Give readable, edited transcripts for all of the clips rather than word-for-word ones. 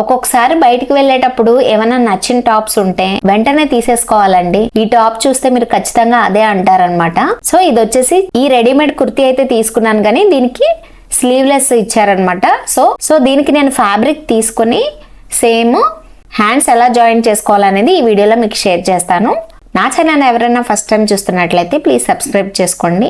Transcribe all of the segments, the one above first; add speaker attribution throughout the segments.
Speaker 1: ఒక్కొక్కసారి బయటికి వెళ్ళేటప్పుడు ఏమైనా నచ్చిన టాప్స్ ఉంటే వెంటనే తీసేసుకోవాలండి. ఈ టాప్ చూస్తే మీరు ఖచ్చితంగా అదే అంటారనమాట. సో ఇది వచ్చేసి ఈ రెడీమేడ్ కుర్తీ అయితే తీసుకున్నాను, కానీ దీనికి స్లీవ్లెస్ ఇచ్చారనమాట. సో దీనికి నేను ఫ్యాబ్రిక్ తీసుకుని సేమ్ హ్యాండ్స్ ఎలా జాయిన్ చేసుకోవాలనేది ఈ వీడియోలో మీకు షేర్ చేస్తాను. నా ఛానల్ ఎవరైనా ఫస్ట్ టైం చూస్తున్నట్లయితే ప్లీజ్ సబ్స్క్రైబ్ చేసుకోండి.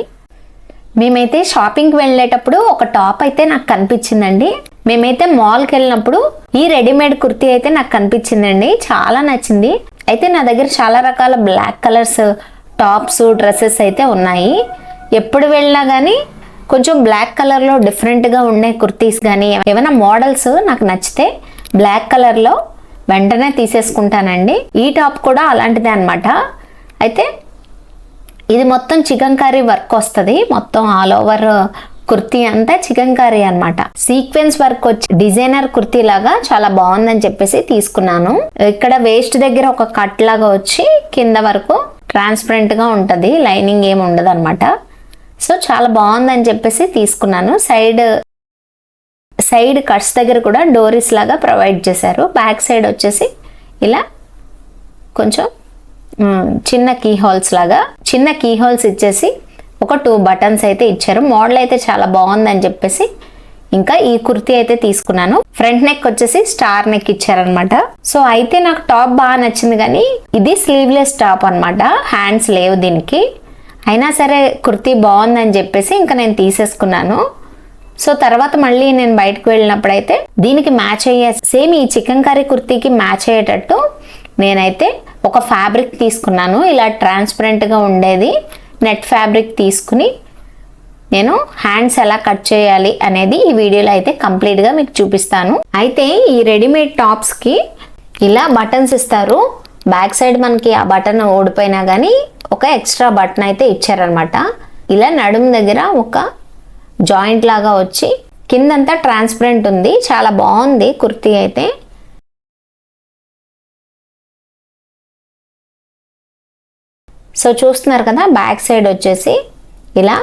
Speaker 1: మేమైతే షాపింగ్కి వెళ్ళేటప్పుడు ఒక టాప్ అయితే నాకు కనిపించిందండి. మేమైతే మాల్కి వెళ్ళినప్పుడు ఈ రెడీమేడ్ కుర్తీ అయితే నాకు కనిపించిందండి, చాలా నచ్చింది. అయితే నా దగ్గర చాలా రకాల బ్లాక్ కలర్స్ టాప్స్ డ్రెస్సెస్ అయితే ఉన్నాయి. ఎప్పుడు వెళ్ళినా కానీ కొంచెం బ్లాక్ కలర్లో డిఫరెంట్గా ఉండే కుర్తీస్ కానీ ఏమైనా మోడల్స్ నాకు నచ్చితే బ్లాక్ కలర్లో వెంటనే తీసేసుకుంటానండి. ఈ టాప్ కూడా అలాంటిదే అనమాట. అయితే ఇది మొత్తం చికంకారీ వర్క్ వస్తుంది, మొత్తం ఆల్ ఓవర్ కుర్తీ అంతా చికంకారీ అనమాట. సీక్వెన్స్ వర్క్ వచ్చి డిజైనర్ కుర్తీ లాగా చాలా బాగుందని చెప్పేసి తీసుకున్నాను. ఇక్కడ వేస్ట్ దగ్గర ఒక కట్ లాగా వచ్చి కింద వరకు ట్రాన్స్పరెంట్ గా ఉంటది, లైనింగ్ ఏమి ఉండదు అనమాట. సో చాలా బాగుందని చెప్పేసి తీసుకున్నాను. సైడ్ కట్స్ దగ్గర కూడా డోరీస్ లాగా ప్రొవైడ్ చేశారు. బ్యాక్ సైడ్ వచ్చేసి ఇలా కొంచెం చిన్న కీ హోల్స్ ఇచ్చేసి ఒక 2 బటన్స్ అయితే ఇచ్చారు. మోడల్ అయితే చాలా బాగుందని చెప్పేసి ఇంకా ఈ కుర్తీ అయితే తీసుకున్నాను. ఫ్రంట్ నెక్ వచ్చేసి స్టార్ నెక్ ఇచ్చారనమాట. సో అయితే నాకు టాప్ బాగా నచ్చింది, కానీ ఇది స్లీవ్లెస్ టాప్ అనమాట, హ్యాండ్స్ లేవు దీనికి. అయినా సరే కుర్తీ బాగుందని చెప్పేసి ఇంకా నేను తీసేసుకున్నాను. సో తర్వాత మళ్ళీ నేను బయటకు వెళ్ళినప్పుడైతే దీనికి మ్యాచ్ అయ్యే సేమ్ ఈ చికెన్ కర్రీ కుర్తీకి మ్యాచ్ అయ్యేటట్టు నేనైతే ఒక ఫ్యాబ్రిక్ తీసుకున్నాను. ఇలా ట్రాన్స్పరెంట్గా ఉండేది నెట్ ఫ్యాబ్రిక్ తీసుకుని నేను హ్యాండ్స్ ఎలా కట్ చేయాలి అనేది ఈ వీడియోలో అయితే కంప్లీట్గా మీకు చూపిస్తాను. అయితే ఈ రెడీమేడ్ టాప్స్కి ఇలా బటన్స్ ఇస్తారు. బ్యాక్ సైడ్ మనకి ఆ బటన్ ఓడిపోయినా కానీ ఒక ఎక్స్ట్రా బటన్ అయితే ఇచ్చారనమాట. ఇలా నడుము దగ్గర ఒక జాయింట్ లాగా వచ్చి కిందంతా ట్రాన్స్పరెంట్ ఉంది, చాలా బాగుంది కుర్తీ అయితే. సో చూస్తున్నారు కదా, బ్యాక్ సైడ్ వచ్చేసి ఇలా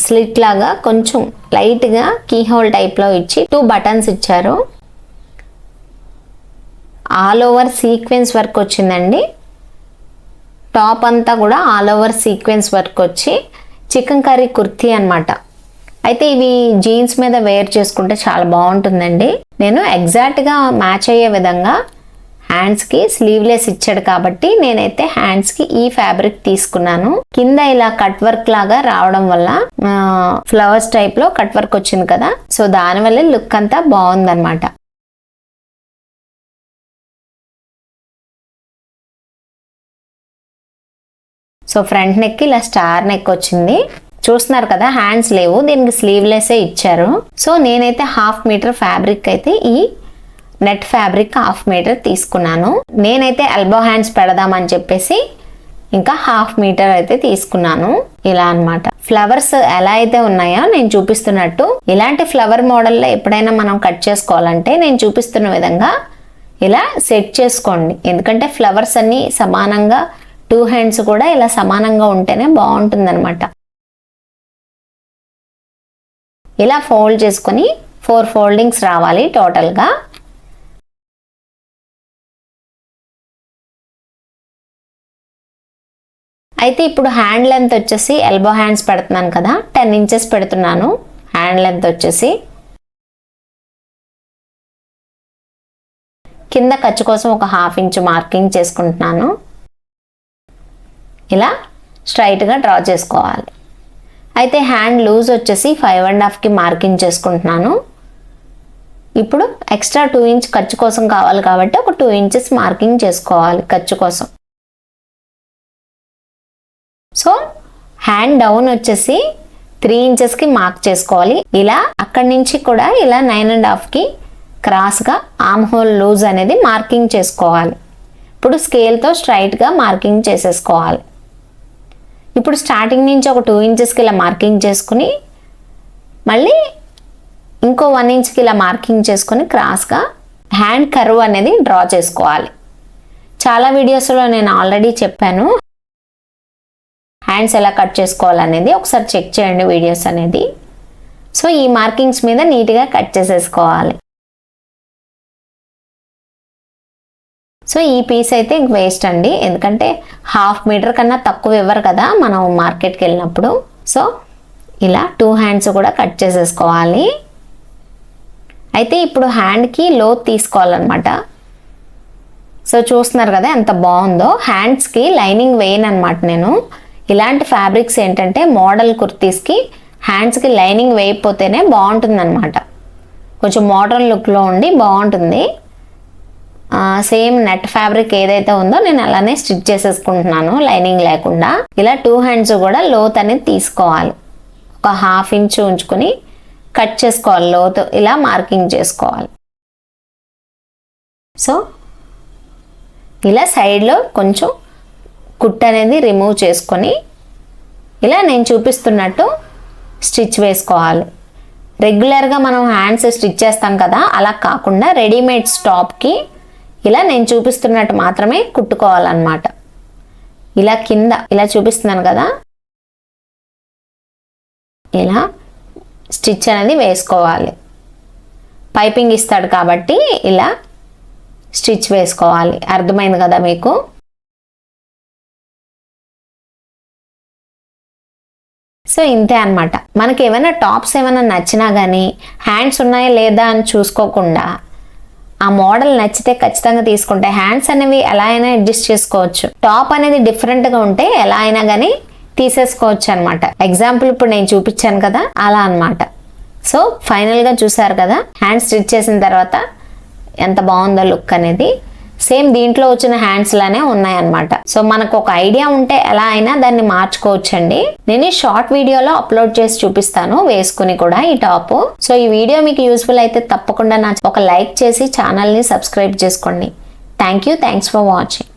Speaker 1: స్లిట్ లాగా కొంచెం లైట్గా కీ హోల్ టైప్లో ఇచ్చి 2 బటన్స్ ఇచ్చారు. ఆల్ ఓవర్ సీక్వెన్స్ వర్క్ వచ్చిందండి. టాప్ అంతా కూడా ఆల్ ఓవర్ సీక్వెన్స్ వర్క్ వచ్చి చికెన్ కర్రీ కుర్తీ అనమాట. అయితే ఇవి జీన్స్ మీద వేర్ చేసుకుంటే చాలా బాగుంటుందండి. నేను ఎగ్జాక్ట్గా మ్యాచ్ అయ్యే విధంగా హ్యాండ్స్కి స్లీవ్లెస్ ఇచ్చాడు కాబట్టి నేనైతే హ్యాండ్స్కి ఈ ఫ్యాబ్రిక్ తీసుకున్నాను. కింద ఇలా కట్ వర్క్ లాగా రావడం వల్ల ఫ్లవర్స్ టైప్లో కట్ వర్క్ వచ్చింది కదా, సో దానివల్ల లుక్ అంతా బాగుందన్నమాట. సో ఫ్రంట్ నెక్ ఇలా స్టార్ నెక్ వచ్చింది. చూస్తున్నారు కదా, హ్యాండ్స్ లేవు, దీనికి స్లీవ్లెస్సే ఇచ్చారు. సో నేనైతే 1/2 మీటర్ ఫ్యాబ్రిక్ అయితే ఈ నెట్ ఫ్యాబ్రిక్ 1/2 మీటర్ తీసుకున్నాను. నేనైతే ఎల్బో హ్యాండ్స్ పెడదామని చెప్పేసి ఇంకా 1/2 మీటర్ అయితే తీసుకున్నాను. ఇలా అన్నమాట. ఫ్లవర్స్ ఎలా అయితే ఉన్నాయో నేను చూపిస్తున్నట్టు ఇలాంటి ఫ్లవర్ మోడల్లో ఎప్పుడైనా మనం కట్ చేసుకోవాలంటే నేను చూపిస్తున్న విధంగా ఇలా సెట్ చేసుకోండి. ఎందుకంటే ఫ్లవర్స్ అన్ని సమానంగా 2 హ్యాండ్స్ కూడా ఇలా సమానంగా ఉంటేనే బాగుంటుంది అనమాట. ఇలా ఫోల్డ్ చేసుకొని 4 ఫోల్డింగ్స్ రావాలి టోటల్గా. అయితే ఇప్పుడు హ్యాండ్ లెంత్ వచ్చేసి ఎల్బో హ్యాండ్స్ పెడుతున్నాను కదా, 10 ఇంచెస్ పెడుతున్నాను హ్యాండ్ లెంత్ వచ్చేసి. కింద ఖర్చు కోసం ఒక 1/2 ఇంచ్ మార్కింగ్ చేసుకుంటున్నాను. ఇలా స్ట్రైట్గా డ్రా చేసుకోవాలి. అయితే హ్యాండ్ లూజ్ వచ్చేసి 5.5కి మార్కింగ్ చేసుకుంటున్నాను. ఇప్పుడు ఎక్స్ట్రా 2 ఇంచ్ ఖర్చు కోసం కావాలి కాబట్టి ఒక 2 ఇంచెస్ మార్కింగ్ చేసుకోవాలి ఖర్చు కోసం. సో హ్యాండ్ డౌన్ వచ్చేసి 3 ఇంచెస్కి మార్క్ చేసుకోవాలి. ఇలా అక్కడి నుంచి కూడా ఇలా 9.5కి క్రాస్గా ఆర్మ్ హోల్ లూజ్ అనేది మార్కింగ్ చేసుకోవాలి. ఇప్పుడు స్కేల్తో స్ట్రైట్గా మార్కింగ్ చేసేసుకోవాలి. ఇప్పుడు స్టార్టింగ్ నుంచి ఒక 2 ఇంచెస్కి ఇలా మార్కింగ్ చేసుకుని మళ్ళీ ఇంకో 1 ఇంచ్కి ఇలా మార్కింగ్ చేసుకుని క్రాస్గా హ్యాండ్ కర్వ్ అనేది డ్రా చేసుకోవాలి. చాలా వీడియోస్లో నేను ఆల్రెడీ చెప్పాను హ్యాండ్స్ ఎలా కట్ చేసుకోవాలనేది, ఒకసారి చెక్ చేయండి వీడియోస్ అనేది. సో ఈ మార్కింగ్స్ మీద నీట్గా కట్ చేసేసుకోవాలి. సో ఈ పీస్ అయితే ఇంక వేస్ట్ అండి, ఎందుకంటే 1/2 మీటర్ కన్నా తక్కువ ఇవ్వరు కదా మనం మార్కెట్కి వెళ్ళినప్పుడు. సో ఇలా 2 హ్యాండ్స్ కూడా కట్ చేసేసుకోవాలి. అయితే ఇప్పుడు హ్యాండ్కి లోత్ తీసుకోవాలన్నమాట. సో చూస్తున్నారు కదా ఎంత బాగుందో. హ్యాండ్స్కి లైనింగ్ వేయను అనమాట నేను. ఇలాంటి ఫ్యాబ్రిక్స్ ఏంటంటే మోడల్ కుర్తీస్కి హ్యాండ్స్కి లైనింగ్ వేయకపోతేనే బాగుంటుంది అనమాట, కొంచెం మోడర్న్ లుక్లో ఉండి బాగుంటుంది. సేమ్ నెట్ ఫ్యాబ్రిక్ ఏదైతే ఉందో నేను అలానే స్టిచ్ చేసేసుకుంటున్నాను లైనింగ్ లేకుండా. ఇలా 2 హ్యాండ్స్ కూడా లోత్ అనేది తీసుకోవాలి, ఒక 1/2 ఇంచ్ ఉంచుకొని కట్ చేసుకోవాలి లోతు, ఇలా మార్కింగ్ చేసుకోవాలి. సో ఇలా సైడ్లో కొంచెం కుట్ అనేది రిమూవ్ చేసుకొని ఇలా నేను చూపిస్తున్నట్టు స్టిచ్ వేసుకోవాలి. రెగ్యులర్గా మనం హ్యాండ్స్ స్టిచ్ చేస్తాం కదా, అలా కాకుండా రెడీమేడ్ టాప్కి ఇలా నేను చూపిస్తున్నట్టు మాత్రమే కుట్టుకోవాలన్నమాట. ఇలా కింద ఇలా చూపిస్తున్నాను కదా, ఇలా స్టిచ్ అనేది వేసుకోవాలి. పైపింగ్ ఇస్తాడు కాబట్టి ఇలా స్టిచ్ వేసుకోవాలి. అర్థమైంది కదా మీకు? సో ఇంతే అనమాట. మనకి ఏమైనా టాప్స్ ఏమైనా నచ్చినా కానీ హ్యాండ్స్ ఉన్నాయా లేదా అని చూసుకోకుండా ఆ మోడల్ నచ్చితే ఖచ్చితంగా తీసుకుంటే హ్యాండ్స్ అనేవి ఎలా అయినా అడ్జస్ట్ చేసుకోవచ్చు. టాప్ అనేది డిఫరెంట్గా ఉంటే ఎలా అయినా కానీ తీసేసుకోవచ్చు అనమాట. ఎగ్జాంపుల్ ఇప్పుడు నేను చూపించాను కదా, అలా అనమాట. సో ఫైనల్గా చూసారు కదా హ్యాండ్స్ స్టిచ్ చేసిన తర్వాత ఎంత బాగుందో లుక్ అనేది. సేమ్ దీంట్లో వచ్చిన హ్యాండ్స్ లానే ఉన్నాయన్నమాట. సో మనకు ఒక ఐడియా ఉంటే ఎలా అయినా దాన్ని మార్చుకోవచ్చండి. నేను ఈ షార్ట్ వీడియోలో అప్లోడ్ చేసి చూపిస్తాను వేసుకుని కూడా ఈ టాప్. సో ఈ వీడియో మీకు యూస్ఫుల్ అయితే తప్పకుండా ఒక లైక్ చేసి ఛానల్ని సబ్స్క్రైబ్ చేసుకోండి. Thanks for watching.